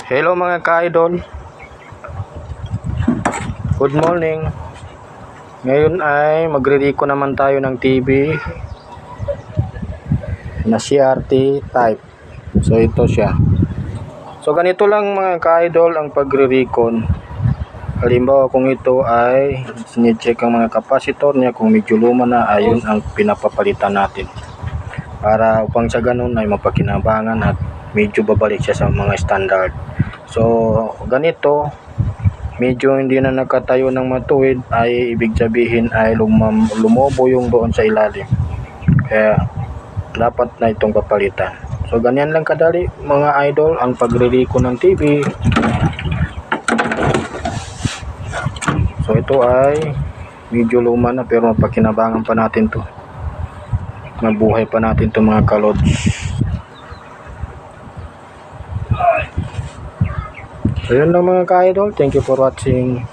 Hello mga ka-idol, good morning. Ngayon ay magre-reco naman tayo ng TV na CRT type. So ito siya. So ganito lang mga ka-idol ang pagre-recon. Halimbawa kung ito ay sine-check ang mga capacitor niya, kung medyo luma na, ayun ang pinapapalitan natin. Para upang sa ganun ay mapakinabangan at medyo babalik siya sa mga standard. So ganito, medyo hindi na nakatayo ng matuwid, ay ibig sabihin ay lumobo yung doon sa ilalim, kaya dapat na itong papalitan. So ganyan lang kadali mga idol ang pagre-reco ng TV. So ito ay medyo luma na pero mapakinabangan pa natin to, mabuhay pa natin to mga kalods. So yun lang mga ka-idol, thank you for watching.